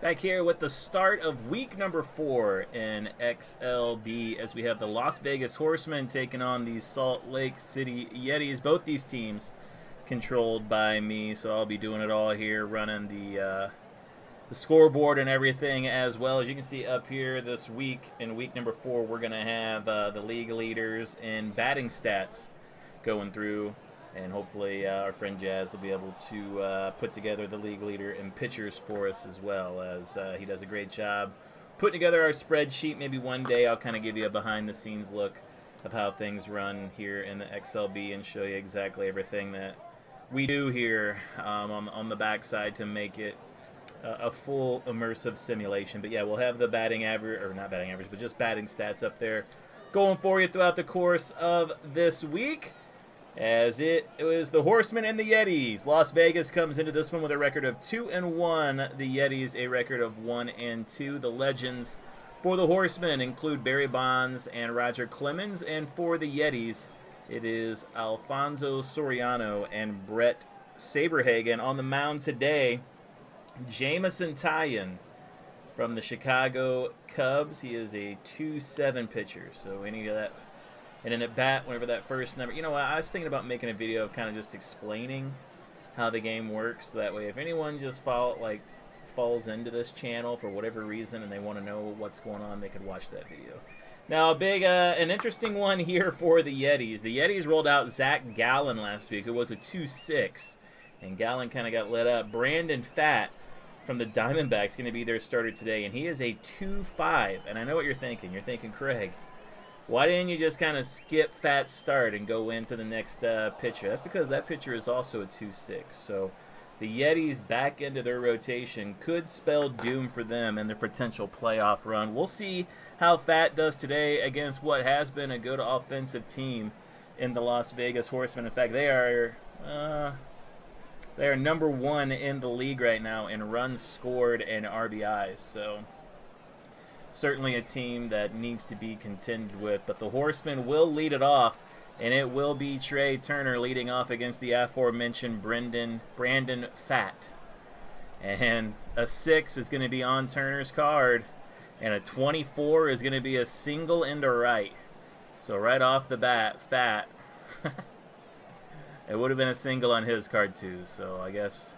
Back here with the start of week number 4 in XLB as we have the Las Vegas Horsemen taking on the Salt Lake City Yetis. Both these teams controlled by me, so I'll be doing it all here, running the scoreboard and everything as well. As you can see up here this week, in week number 4, we're going to have the league leaders in batting stats going through. And hopefully our friend Jazz will be able to put together the league leader in pitchers for us as well, as he does a great job putting together our spreadsheet. Maybe one day I'll kind of give you a behind-the-scenes look of how things run here in the XLB and show you exactly everything that we do here on the backside to make it a full immersive simulation. But yeah, we'll have the batting average, or not batting average, but just batting stats up there going for you throughout the course of this week. As it was the Horsemen and the Yetis. Las Vegas comes into this one with a record of 2-1. The Yetis a record of 1-2. The legends for the Horsemen include Barry Bonds and Roger Clemens, and for the Yetis, it is Alfonso Soriano and Brett Saberhagen. On the mound today, Jameson Taillon from the Chicago Cubs. He is a 2-7 pitcher, so any of that. And then at bat, whenever that first number, you know what, I was thinking about making a video of kind of just explaining how the game works. So that way, if anyone just falls into this channel for whatever reason and they want to know what's going on, they could watch that video. Now, a big, an interesting one here for the Yetis. The Yetis rolled out Zach Gallen last week, who was a 2-6. And Gallen kind of got lit up. Brandon Pfaadt from the Diamondbacks going to be their starter today, and he is a 2-5. And I know what you're thinking. You're thinking, Craig, why didn't you just kind of skip Pfaadt's start and go into the next pitcher? That's because that pitcher is also a 2-6. So the Yetis back into their rotation could spell doom for them and their potential playoff run. We'll see how Pfaadt does today against what has been a good offensive team in the Las Vegas Horsemen. In fact, they are number 1 in the league right now in runs scored and RBIs. So certainly a team that needs to be contended with. But the Horsemen will lead it off, and it will be Trey Turner leading off against the aforementioned Brandon Pfaadt. And a 6 is going to be on Turner's card, and a 24 is going to be a single into right. So right off the bat, Pfaadt, it would have been a single on his card too, so I guess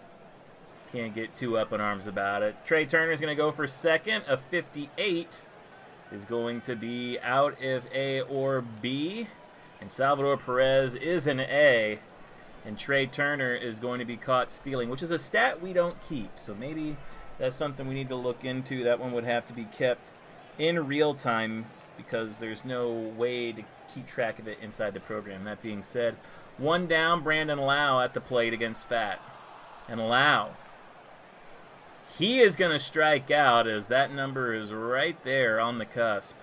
can't get too up in arms about it. Trey Turner's going to go for second. A 58 is going to be out if A or B. And Salvador Perez is an A. And Trey Turner is going to be caught stealing, which is a stat we don't keep. So maybe that's something we need to look into. That one would have to be kept in real time because there's no way to keep track of it inside the program. That being said, one down, Brandon Lau at the plate against Pfaadt. And Lau, he is going to strike out as that number is right there on the cusp.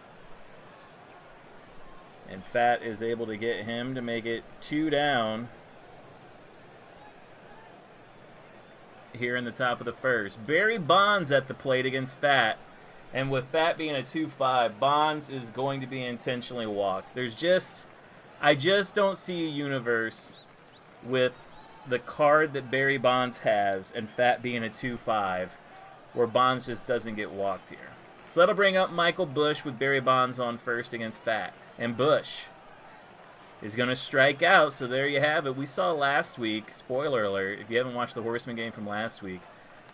And Pfaadt is able to get him to make it 2 down here in the top of the first. Barry Bonds at the plate against Pfaadt. And with Pfaadt being a 2-5, Bonds is going to be intentionally walked. I just don't see a universe with the card that Barry Bonds has and Pfaadt being a 2-5 where Bonds just doesn't get walked here. So that'll bring up Michael Busch with Barry Bonds on first against Pfaadt. And Busch is going to strike out, so there you have it. We saw last week, spoiler alert, if you haven't watched the Horseman game from last week,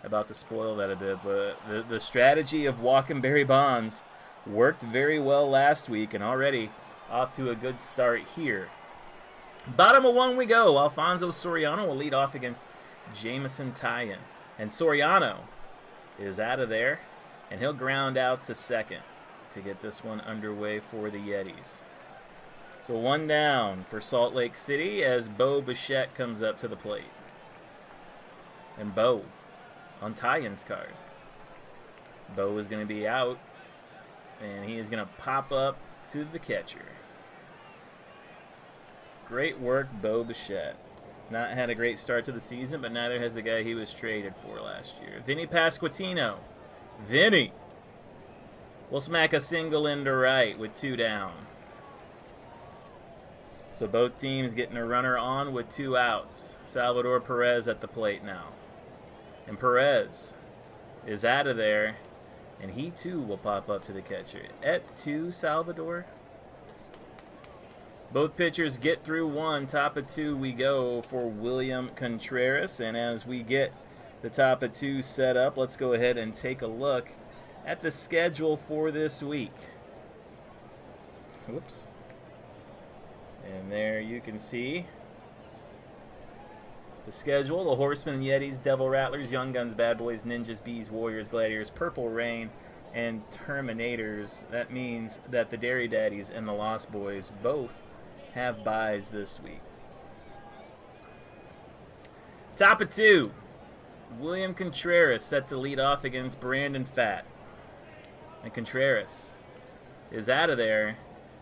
about to spoil that a bit, but the strategy of walking Barry Bonds worked very well last week and already off to a good start here. Bottom of 1 we go. Alfonso Soriano will lead off against Jameson Taillon. And Soriano is out of there, and he'll ground out to second to get this one underway for the Yetis. So 1 down for Salt Lake City as Bo Bichette comes up to the plate. And Bo on Taillon's card. Bo is going to be out, and he is going to pop up to the catcher. Great work, Bo Bichette. Not had a great start to the season, but neither has the guy he was traded for last year. Vinny Pasquantino. Vinny will smack a single into right with 2 down. So both teams getting a runner on with 2 outs. Salvador Perez at the plate now. And Perez is out of there, and he too will pop up to the catcher. At 2, Salvador. Both pitchers get through 1. Top of 2 we go for William Contreras. And as we get the top of 2 set up, let's go ahead and take a look at the schedule for this week. Whoops. And there you can see the schedule. The Horsemen, Yetis, Devil Rattlers, Young Guns, Bad Boys, Ninjas, Bees, Warriors, Gladiators, Purple Rain, and Terminators. That means that the Dairy Daddies and the Lost Boys both have buys this week. Top of 2, William Contreras set to lead off against Brandon Pfaadt. And Contreras is out of there,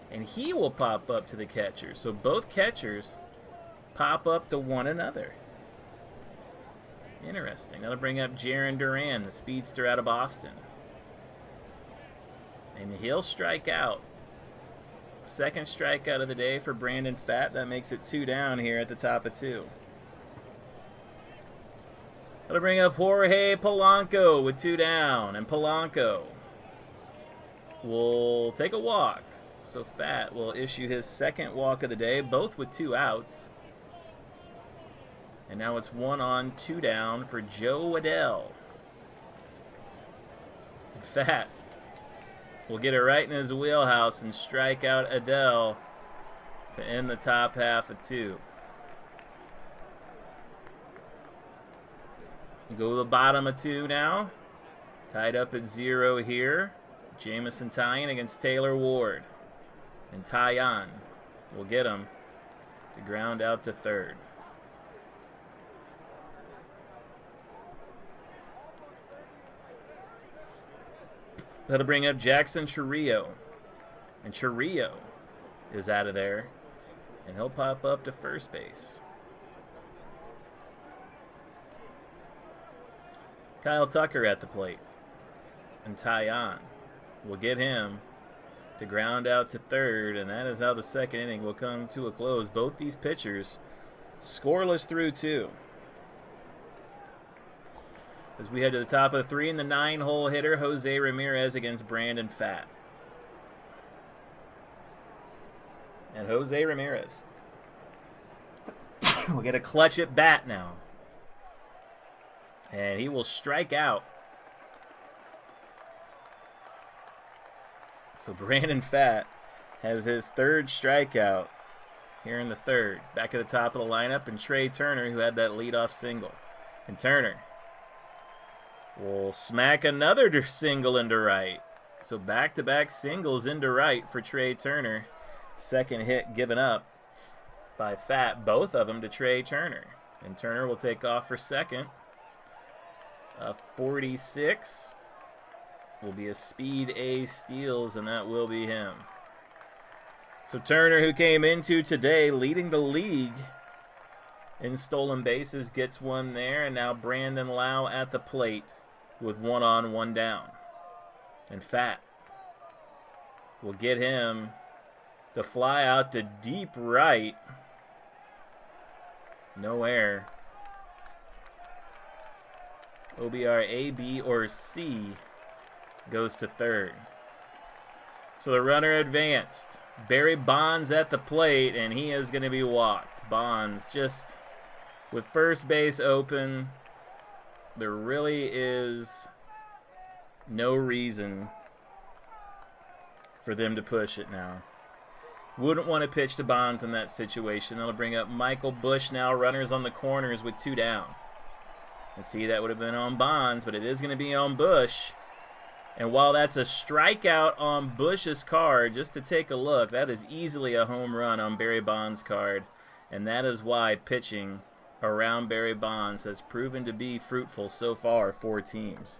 and he will pop up to the catcher. So both catchers pop up to one another. Interesting. That'll bring up Jaron Duran, the speedster out of Boston. And he'll strike out. Second strikeout of the day for Brandon Pfaadt. That makes it 2 down here at the top of 2. That'll bring up Jorge Polanco with 2 down. And Polanco will take a walk. So Pfaadt will issue his second walk of the day, both with 2 outs. And now it's 1 on, 2 down for Joe Adell. Pfaadt will get it right in his wheelhouse and strike out Adell to end the top half of 2. Go to the bottom of 2 now. Tied up at 0 here. Jameson Taillon against Taylor Ward. And Taillon will get him to ground out to third. That'll bring up Jackson Churrillo. And Churrillo is out of there. And he'll pop up to first base. Kyle Tucker at the plate. And Taillon will get him to ground out to third. And that is how the second inning will come to a close. Both these pitchers scoreless through 2. As we head to the top of 3 in the 9-hole hitter, Jose Ramirez against Brandon Pfaadt. And Jose Ramirez will get a clutch at bat now. And he will strike out. So Brandon Pfaadt has his 3rd strikeout here in the 3rd. Back at the top of the lineup, and Trey Turner, who had that leadoff single. And Turner will smack another single into right. So back-to-back singles into right for Trey Turner. Second hit given up by Pfaadt, both of them to Trey Turner. And Turner will take off for second. 46 will be a speed A steals, and that will be him. So Turner, who came into today leading the league in stolen bases, gets one there. And now Brandon Lau at the plate with 1 on, 1 down. And Pfaadt will get him to fly out to deep right. No air. OBR A, B, or C goes to third. So the runner advanced. Barry Bonds at the plate, and he is going to be walked. Bonds just with first base open. There really is no reason for them to push it now. Wouldn't want to pitch to Bonds in that situation. That'll bring up Michael Bush now. Runners on the corners with 2 down. And see, that would have been on Bonds, but it is going to be on Bush. And while that's a strikeout on Bush's card, just to take a look, that is easily a home run on Barry Bonds' card. And that is why pitching around Barry Bonds has proven to be fruitful so far for teams.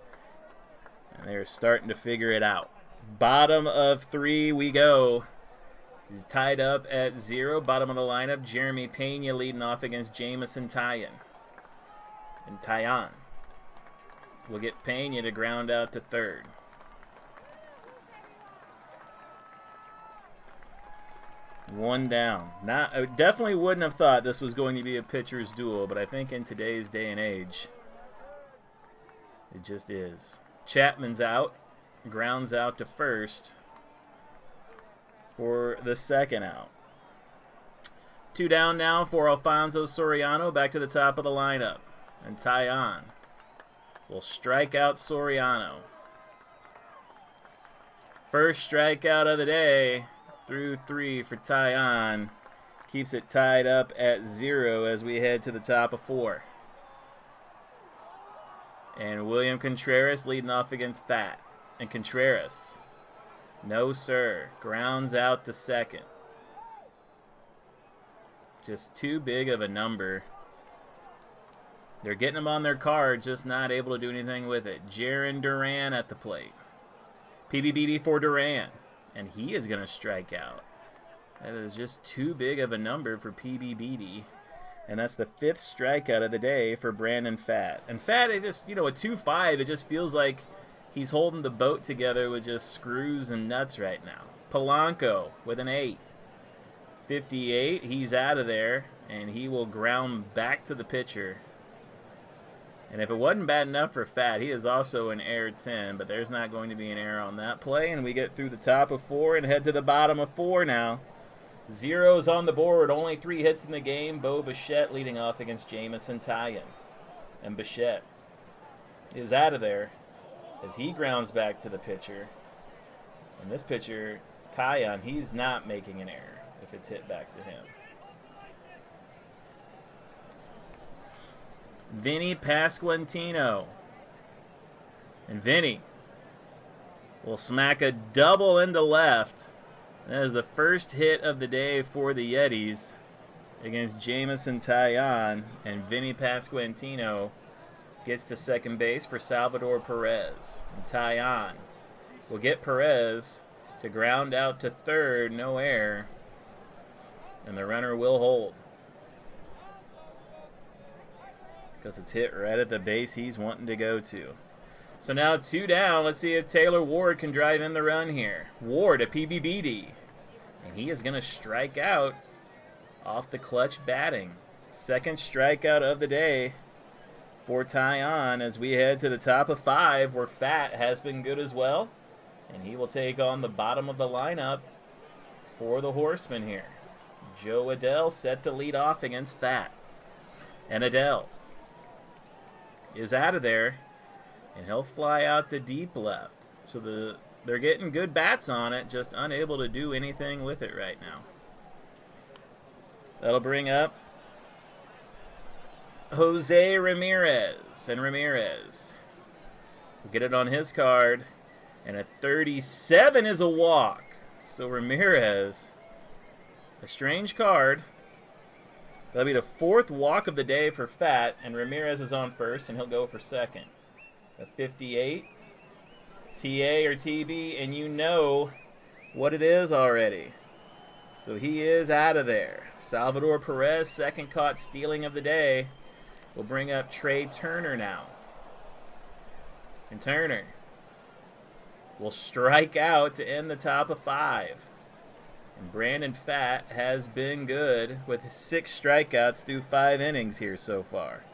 And they're starting to figure it out. Bottom of 3 we go. He's tied up at 0. Bottom of the lineup, Jeremy Pena leading off against Jameson Taillon. And Taillon will get Pena to ground out to third. One down. I definitely wouldn't have thought this was going to be a pitcher's duel, but I think in today's day and age, It just is. Chapman's out. Grounds out to first for the second out. 2 down now for Alfonso Soriano. Back to the top of the lineup. And Taillon will strike out Soriano. First strikeout of the day through 3 for Taillon. Keeps it tied up at 0 as we head to the top of 4. And William Contreras leading off against Pfaadt. And Contreras, no sir, grounds out to second. Just too big of a number. They're getting him on their card, just not able to do anything with it. Jarren Duran at the plate. PBBD for Duran, and he is going to strike out. That is just too big of a number for PBBD. And that's the 5th strikeout of the day for Brandon Pfaadt. And Pfaadt, it just, a 2-5, it just feels like he's holding the boat together with just screws and nuts right now. Polanco with an 8. 58, he's out of there, and he will ground back to the pitcher. And if it wasn't bad enough for Pfaadt, he is also an error 10, but there's not going to be an error on that play. And we get through the top of 4 and head to the bottom of 4 now. 0's on the board, only 3 hits in the game. Bo Bichette leading off against Jameson Taillon. And Bichette is out of there as he grounds back to the pitcher. And this pitcher, Taillon, he's not making an error if it's hit back to him. Vinny Pasquantino. And Vinny will smack a double into left. That is the first hit of the day for the Yetis against Jameson Taillon. And Vinny Pasquantino gets to second base for Salvador Perez. And Taillon will get Perez to ground out to third, no error. And the runner will hold. Because it's hit right at the base he's wanting to go to. So now 2 down. Let's see if Taylor Ward can drive in the run here. Ward, a PBBD. And he is going to strike out off the clutch batting. Second strikeout of the day for Taillon as we head to the top of 5 where Pfaadt has been good as well. And he will take on the bottom of the lineup for the Horsemen here. Joe Adell set to lead off against Pfaadt. And Adell is out of there, and he'll fly out to deep left. So they're getting good bats on it, just unable to do anything with it right now. That'll bring up Jose Ramirez, and Ramirez will get it on his card, and a 37 is a walk. So Ramirez, a strange card. That'll be the 4th walk of the day for Pfaadt, and Ramirez is on first, and he'll go for second. A 58, TA or TB, and you know what it is already. So he is out of there. Salvador Perez, second caught stealing of the day, will bring up Trey Turner now. And Turner will strike out to end the top of 5. And Brandon Pfaadt has been good with 6 strikeouts through 5 innings here so far.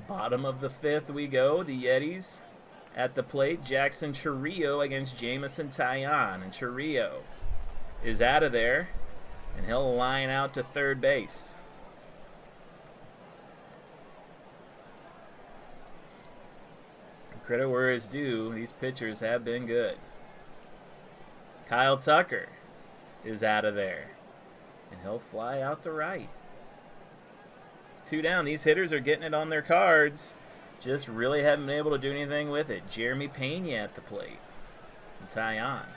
Bottom of the 5th we go. The Yetis at the plate. Jackson Churrillo against Jameson Taillon. And Churrillo is out of there. And he'll line out to third base. Credit where it's due, these pitchers have been good. Kyle Tucker is out of there. And he'll fly out to right. 2 down. These hitters are getting it on their cards. Just really haven't been able to do anything with it. Jeremy Pena at the plate. And Taillon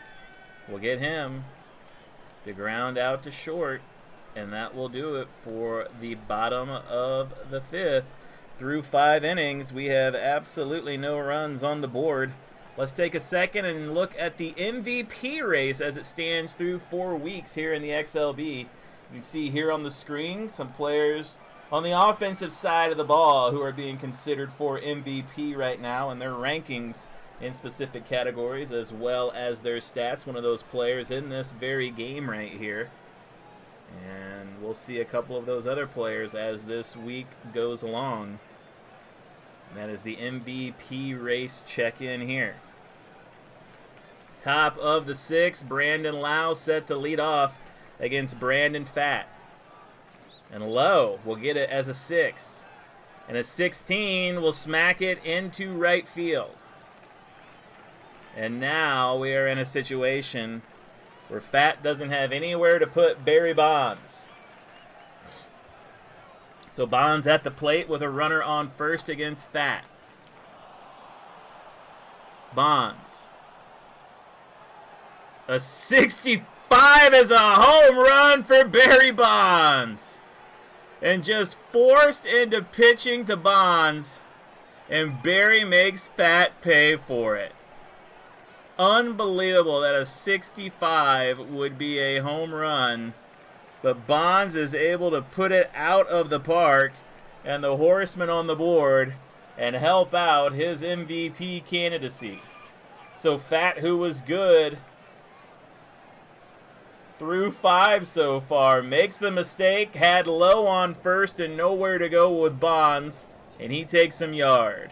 will get him to ground out to short. And that will do it for the bottom of the 5th. Through 5 innings, we have absolutely no runs on the board. Let's take a second and look at the MVP race as it stands through 4 weeks here in the XLB. You can see here on the screen some players on the offensive side of the ball who are being considered for MVP right now, and their rankings in specific categories as well as their stats. One of those players in this very game right here. And we'll see a couple of those other players as this week goes along. And that is the MVP race check-in here. Top of the 6, Brandon Lau set to lead off against Brandon Pfaadt. And Lowe will get it as a 6. And a 16 will smack it into right field. And now we are in a situation where Pfaadt doesn't have anywhere to put Barry Bonds. So Bonds at the plate with a runner on first against Pfaadt. Bonds. A 65 is a home run for Barry Bonds. And just forced into pitching to Bonds. And Barry makes Pfaadt pay for it. Unbelievable that a 65 would be a home run. But Bonds is able to put it out of the park. And the Horsemen on the board. And help out his MVP candidacy. So Pfaadt, who was good through 5 so far, makes the mistake, had Lowe on first and nowhere to go with Bonds, and he takes some yard.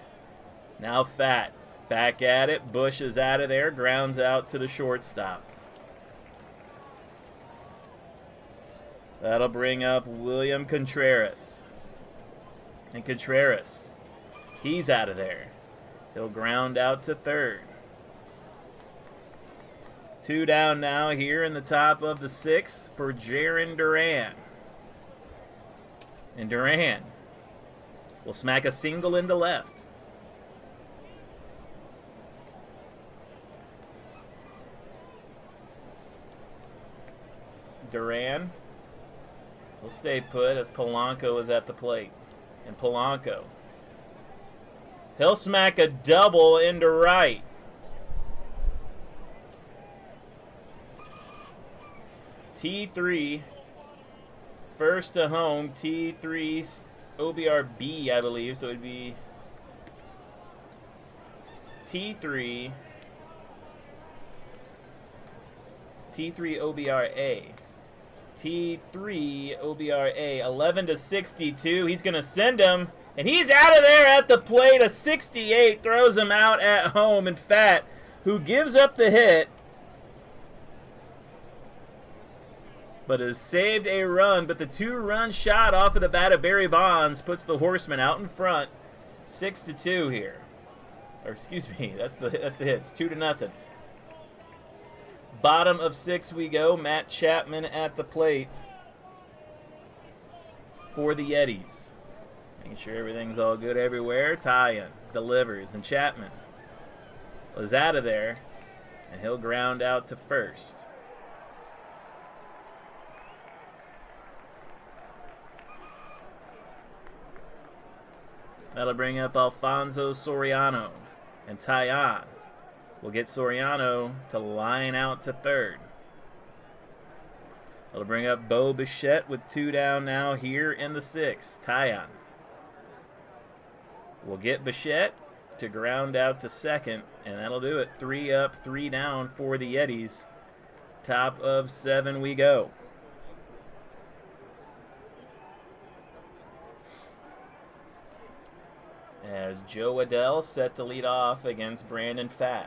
Now Pfaadt back at it. Bush is out of there, grounds out to the shortstop. That'll bring up William Contreras. And Contreras, he's out of there. He'll ground out to third. 2 down now here in the top of the 6th for Jarren Duran. And Duran will smack a single into left. Duran will stay put as Polanco is at the plate. And Polanco, he'll smack a double into right. T3, first to home, T3 OBRB, I believe, so it would be T3 OBRA. T3 OBRA, 11 to 62. He's going to send him, and he's out of there at the plate. A 68 throws him out at home, and Pfaadt, who gives up the hit, but has saved a run. But the 2-run shot off of the bat of Barry Bonds puts the Horsemen out in front, 6-2 here. Or excuse me, that's the hit. It's 2-0. Bottom of 6 we go. Matt Chapman at the plate for the Yetis. Making sure everything's all good everywhere. Taillon delivers, and Chapman was out of there, and he'll ground out to first. That'll bring up Alfonso Soriano, and Taillon will get Soriano to line out to third. That'll bring up Bo Bichette with 2 down now here in the 6th. Taillon will get Bichette to ground out to second, and that'll do it. 3 up, 3 down for the Yetis. Top of 7 we go. As Joe Adell set to lead off against Brandon Pfaadt.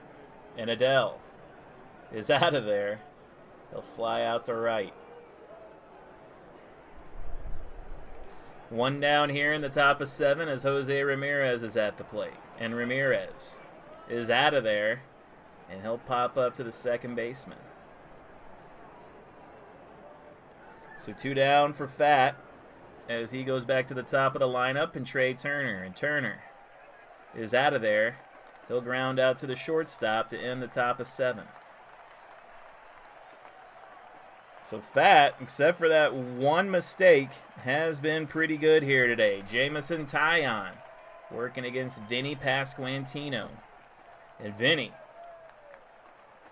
And Adell is out of there. He'll fly out to right. 1 down here in the top of 7 as Jose Ramirez is at the plate. And Ramirez is out of there, and he'll pop up to the second baseman. So 2 down for Pfaadt as he goes back to the top of the lineup, and Trey Turner. And Turner is out of there. He'll ground out to the shortstop to end the top of 7. So Pfaadt, except for that one mistake, has been pretty good here today. Jameson Taillon working against Vinny Pasquantino. And Vinny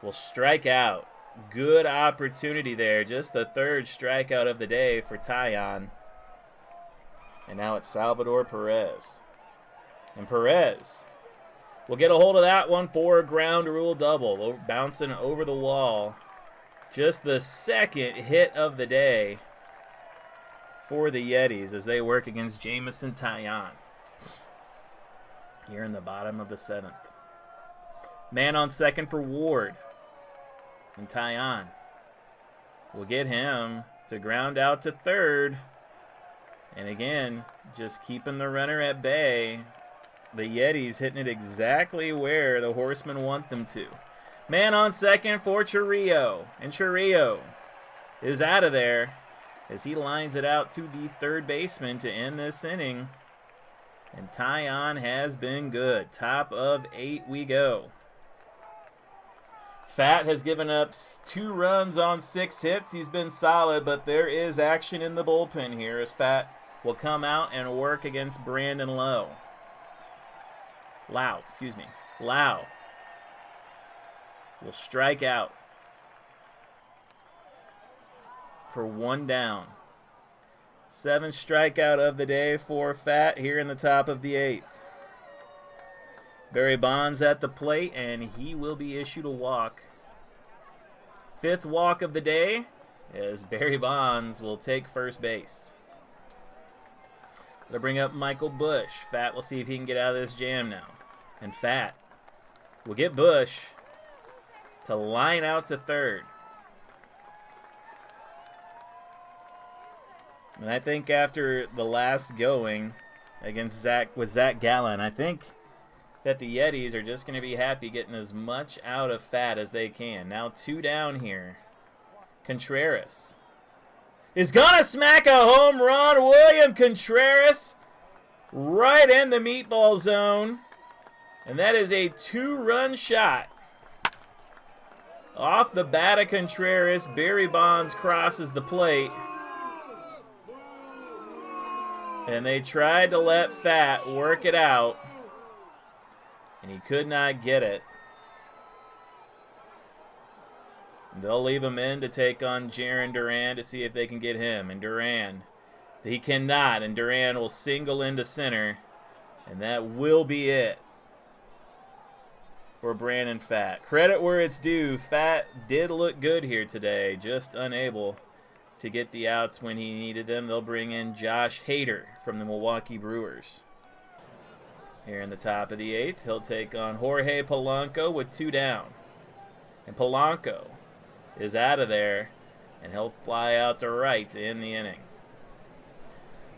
will strike out. Good opportunity there. Just the 3rd strikeout of the day for Taillon. And now it's Salvador Perez. And Perez will get a hold of that one for a ground rule double. Bouncing over the wall. Just the 2nd hit of the day for the Yetis as they work against Jameson Taillon here in the bottom of the 7th. Man on second for Ward. And Taillon will get him to ground out to third. And again, just keeping the runner at bay. The Yetis hitting it exactly where the Horsemen want them to. Man on second for Churrillo. And Churrillo is out of there as he lines it out to the third baseman to end this inning. And Taillon has been good. Top of 8 we go. Pfaadt has given up 2 runs on 6 hits. He's been solid, but there is action in the bullpen here as Pfaadt will come out and work against Brandon Lau. Lau will strike out for 1 down. 7th strikeout of the day for Pfaadt here in the top of the 8th. Barry Bonds at the plate, and he will be issued a walk. 5th walk of the day as Barry Bonds will take first base. They'll bring up Michael Bush. Pfaadt will see if he can get out of this jam now. And Pfaadt will get Bush to line out to third. And I think after the last going against Zach Gallen, I think that the Yetis are just going to be happy getting as much out of Pfaadt as they can. Now 2 down here. Contreras is going to smack a home run. William Contreras right in the meatball zone. And that is a 2-run shot. Off the bat of Contreras, Barry Bonds crosses the plate. And they tried to let Pfaadt work it out. And he could not get it. They'll leave him in to take on Jarren Duran to see if they can get him. And Duran, he cannot. And Duran will single into center. And that will be it for Brandon Pfaadt. Credit where it's due. Pfaadt did look good here today. Just unable to get the outs when he needed them. They'll bring in Josh Hader from the Milwaukee Brewers. Here in the top of the 8th, he'll take on Jorge Polanco with 2 down. And Polanco is out of there, and he'll fly out to right to end the inning.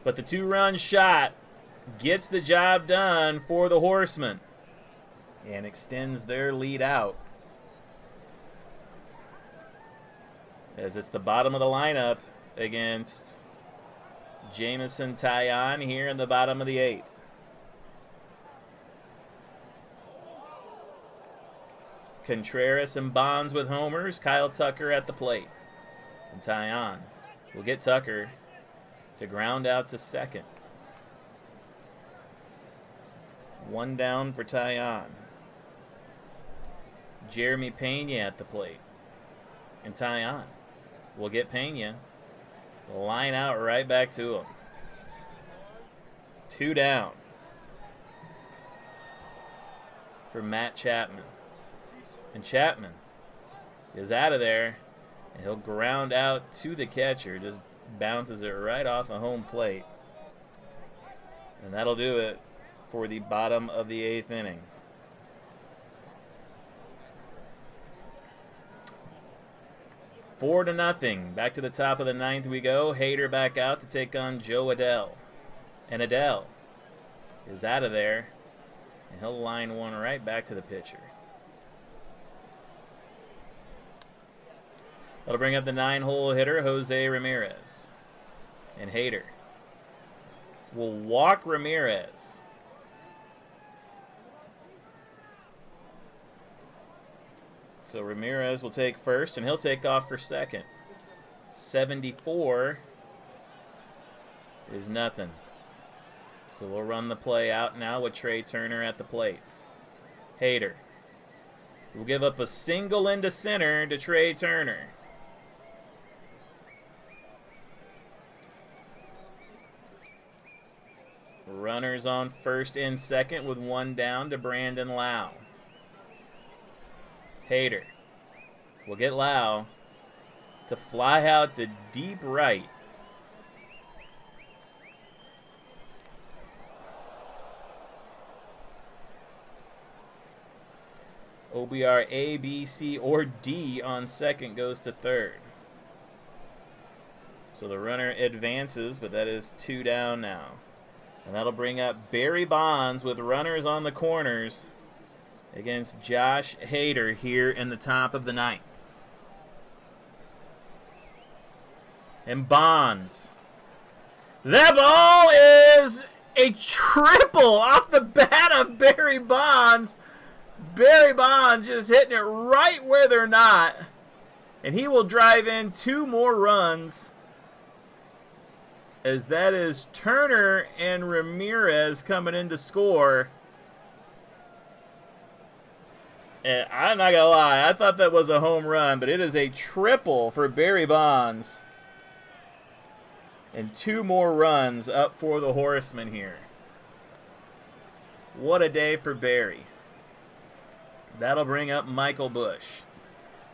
But the 2-run shot gets the job done for the Horsemen and extends their lead out. As it's the bottom of the lineup against Jameson Taillon here in the bottom of the 8th. Contreras and Bonds with homers. Kyle Tucker at the plate. And Taillon will get Tucker to ground out to second. 1 down for Taillon. Jeremy Pena at the plate. And Taillon will get Pena. Line out right back to him. 2 down for Matt Chapman. And Chapman is out of there, and he'll ground out to the catcher. Just bounces it right off a home plate. And that'll do it for the bottom of the 8th inning. Four to nothing. Back to the top of the 9th we go. Hader back out to take on Joe Adell. And Adell is out of there, and he'll line one right back to the pitcher. That'll bring up the 9-hole hitter, Jose Ramirez. And Hader will walk Ramirez. So Ramirez will take first, and he'll take off for second. 74 is nothing. So we'll run the play out now with Trey Turner at the plate. Hader will give up a single into center to Trey Turner. Runners on first and second with 1 down to Brandon Lau. Hader will get Lau to fly out to deep right. OBR A, B, C, or D on second goes to third. So the runner advances, but that is 2 down now. And that'll bring up Barry Bonds with runners on the corners against Josh Hader here in the top of the ninth. And Bonds. That ball is a triple off the bat of Barry Bonds. Barry Bonds just hitting it right where they're not. And he will drive in 2 more runs, as that is Turner and Ramirez coming in to score. And I'm not going to lie, I thought that was a home run, but it is a triple for Barry Bonds. And 2 more runs up for the Horsemen here. What a day for Barry. That'll bring up Michael Bush.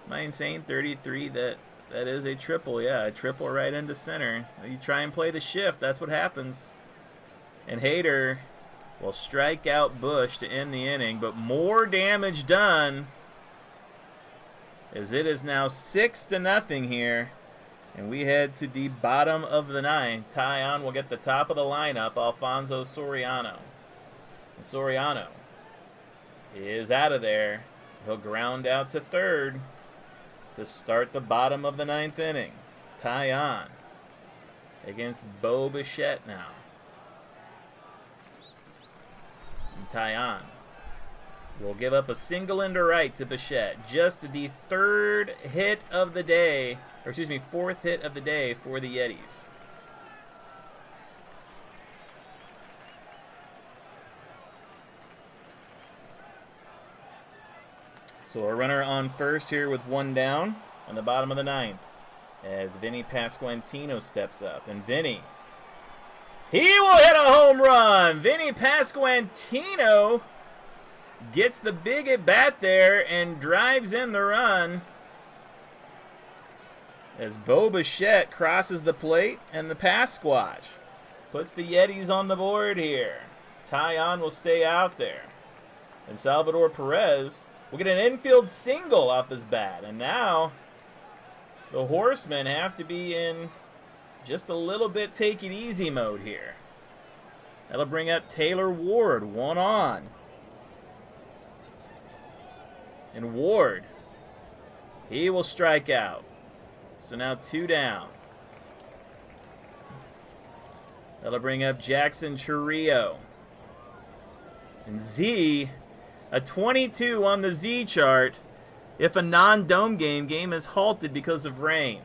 Am I insane? 33, that is a triple. Yeah, a triple right into center. You try and play the shift, that's what happens. And Hader will strike out Bush to end the inning, but more damage done, as it is now 6-0 here. And we head to the bottom of the ninth. Taillon will get the top of the lineup, Alfonso Soriano. And Soriano is out of there. He'll ground out to third to start the bottom of the ninth inning. Taillon against Bo Bichette now. And Taillon will give up a single into right to Bichette. Just the fourth hit of the day for the Yetis. So a runner on first here with 1 down on the bottom of the ninth as Vinny Pasquantino steps up. And Vinny, he will hit a home run. Vinny Pasquantino gets the big at bat there and drives in the run as Bo Bichette crosses the plate and the Pasquatch puts the Yetis on the board here. Taillon will stay out there. And Salvador Perez will get an infield single off his bat. And now the Horsemen have to be in just a little bit take it easy mode here. That'll bring up Taylor Ward, 1 on. And Ward, he will strike out. So now 2 down. That'll bring up Jackson Churrillo. And Z, a 22 on the Z chart if a non-dome game is halted because of rain.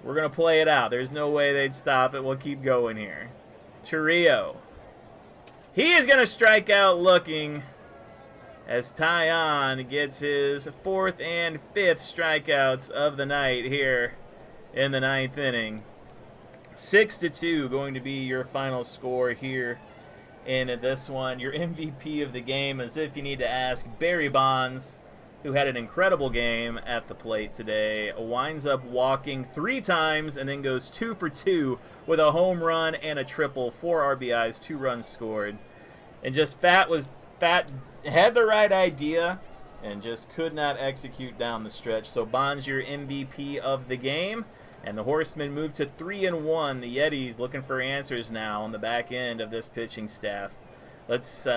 We're going to play it out. There's no way they'd stop it. We'll keep going here. Churrillo. He is going to strike out looking as Taillon gets his 4th and 5th strikeouts of the night here in the 9th inning. 6-2 going to be your final score here in this one. Your MVP of the game, as if you need to ask, Barry Bonds, who had an incredible game at the plate today, winds up walking 3 times and then goes 2 for 2 with a home run and a triple, 4 RBIs, 2 runs scored. And just Pfaadt had the right idea and just could not execute down the stretch. So Bonds, your MVP of the game. And the Horsemen move to 3-1. The Yetis looking for answers now on the back end of this pitching staff. Let's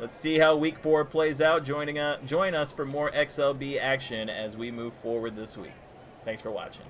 see how Week 4 plays out. Join us for more XLB action as we move forward this week. Thanks for watching.